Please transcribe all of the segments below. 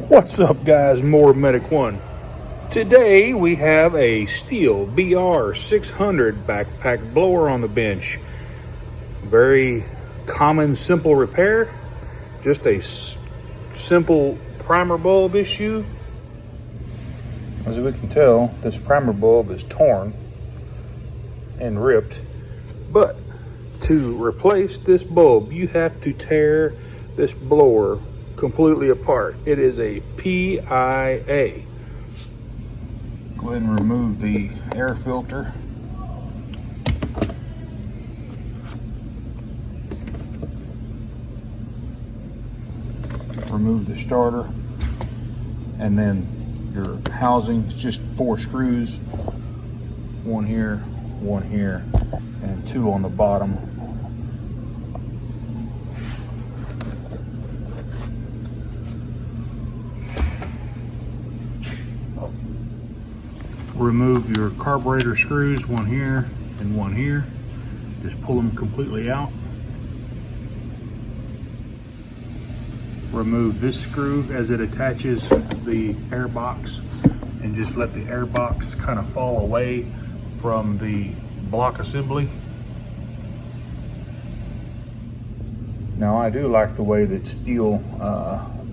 What's up, guys? More Medic One. Today we have a STIHL BR600 backpack blower on the bench. Very common, simple repair. Just a simple primer bulb issue. As we can tell, this primer bulb is torn and ripped. But to replace this bulb, you have to tear this blower completely apart. It is a PIA. Go ahead and remove the air filter. Remove the starter, and then your housing is just 4 screws, one here, and 2 on the bottom. Remove your carburetor screws, one here and one here. Just pull them completely out. Remove this screw as it attaches the air box, and just let the air box kind of fall away from the block assembly. Now, I do like the way that STIHL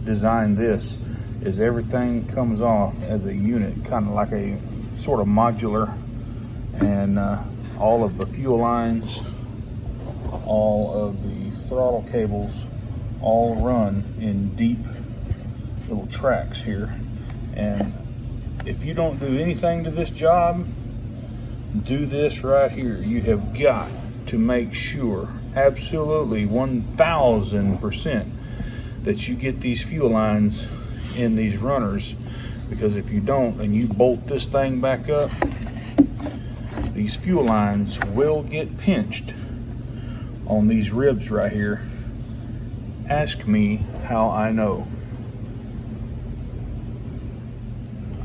designed this, is everything comes off as a unit, kind of like a sort of modular, and all of the fuel lines, all of the throttle cables, all run in deep little tracks here. And if you don't do anything to this job, do this right here. You have got to make sure, absolutely 1000%, that you get these fuel lines in these runners, because if you don't and you bolt this thing back up, these fuel lines will get pinched on these ribs right here. Ask me how I know.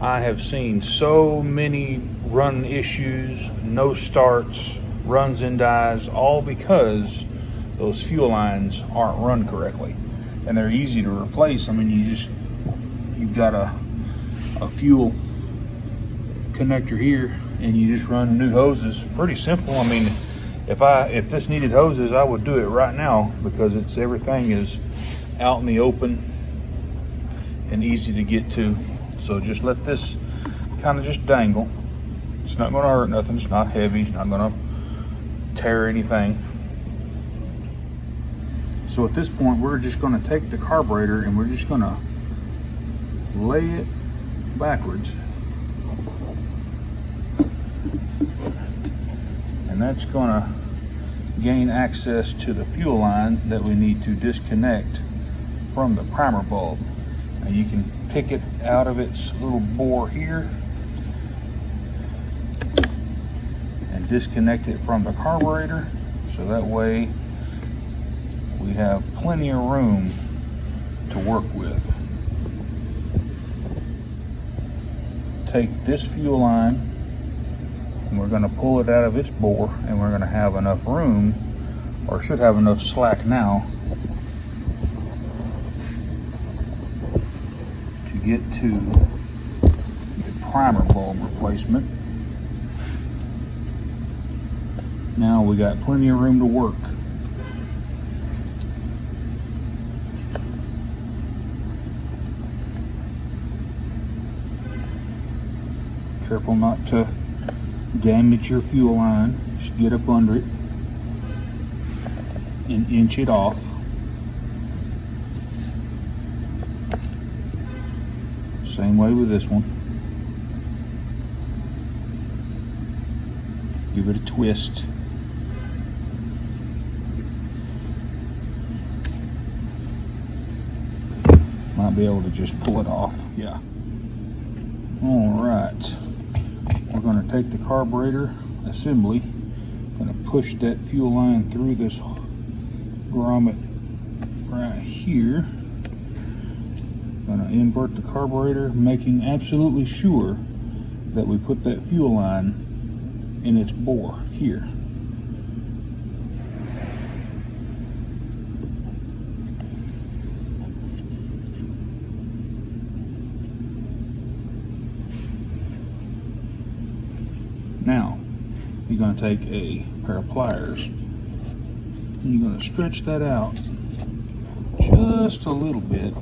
I have seen so many run issues, no starts, runs and dies, all because those fuel lines aren't run correctly. And they're easy to replace. I mean, you've got a fuel connector here, and you just run new hoses. Pretty simple. I mean, if this needed hoses, I would do it right now, because everything is out in the open and easy to get to. So just let this kind of just dangle. It's not going to hurt nothing. It's not heavy. It's not going to tear anything. So at this point, we're just going to take the carburetor and we're just going to lay it backwards, and that's going to gain access to the fuel line that we need to disconnect from the primer bulb. And you can pick it out of its little bore here and disconnect it from the carburetor, so that way we have plenty of room to work with. Take this fuel line and we're going to pull it out of its bore, and we're going to have enough room, or should have enough slack now, to get to the primer bulb replacement. Now we got plenty of room to work. Careful not to damage your fuel line. Just get up under it and inch it off. Same way with this one. Give it a twist. Might be able to just pull it off. Yeah. All right. We're going to take the carburetor assembly, going to push that fuel line through this grommet right here. Going to invert the carburetor, making absolutely sure that we put that fuel line in its bore here. you're going to take a pair of pliers and you're going to stretch that out just a little bit.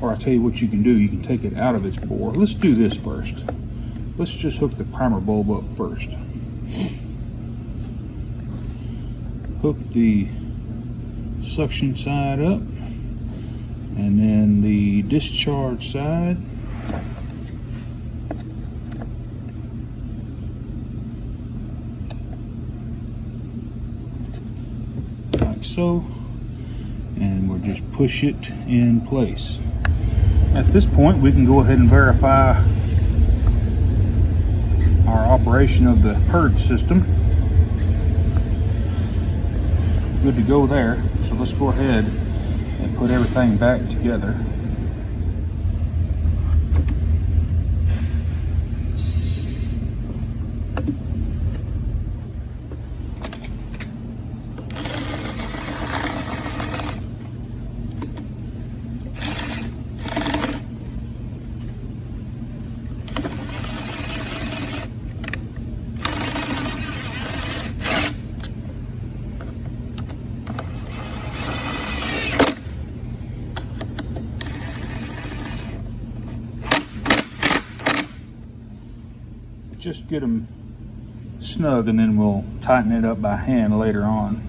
Or I'll tell you what you can do, you can take it out of its bore. Let's do this first. Let's just hook the primer bulb up first. Hook the suction side up and then the discharge side. Like so. And we'll just push it in place. At this point, we can go ahead and verify our operation of the purge system. Good to go there. So let's go ahead and put everything back together. Just get them snug and then we'll tighten it up by hand later on.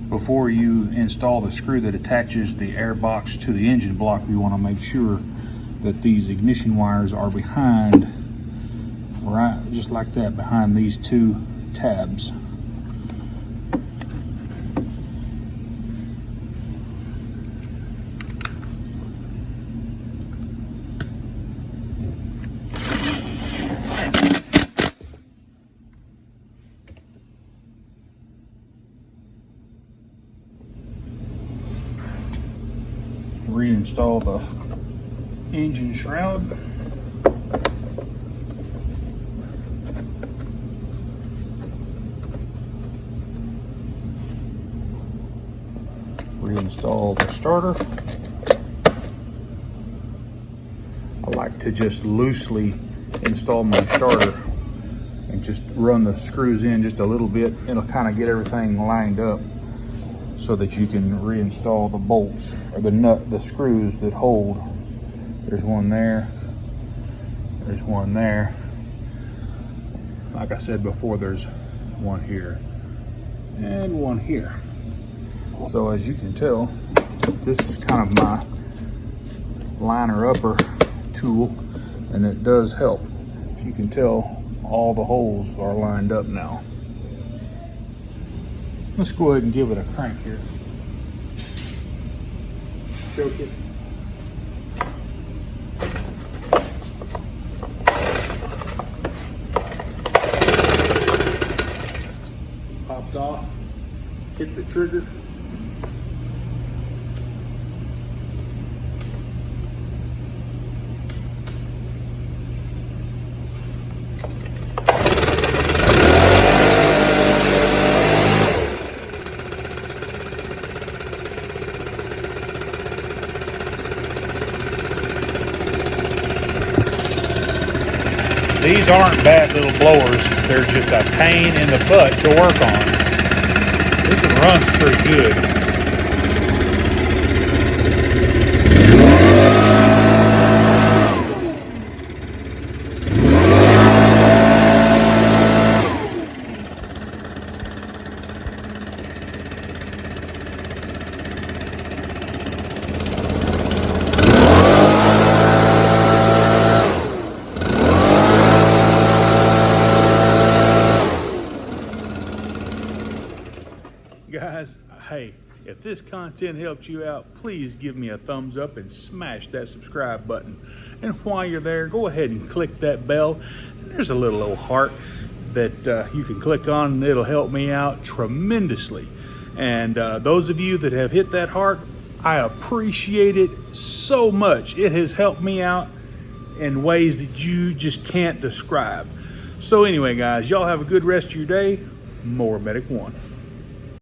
Before you install the screw that attaches the air box to the engine block, we want to make sure that these ignition wires are behind, right just like that, behind these two tabs. Reinstall the engine shroud. Reinstall the starter. I like to just loosely install my starter and just run the screws in just a little bit. It'll kind of get everything lined up, so that you can reinstall the bolts or the screws that hold. There's one there, there's one there. Like I said before, there's one here and one here. So as you can tell, this is kind of my liner upper tool, and it does help. As you can tell, all the holes are lined up now. Let's go ahead and give it a crank here. Choke it. Popped off. Hit the trigger. These aren't bad little blowers, they're just a pain in the butt to work on. This one runs pretty good. Guys, hey, if this content helped you out, please give me a thumbs up and smash that subscribe button. And while you're there, go ahead and click that bell. There's a little old heart that you can click on, and it'll help me out tremendously. And those of you that have hit that heart, I appreciate it so much. It has helped me out in ways that you just can't describe. So anyway, guys, y'all have a good rest of your day. More Medic One.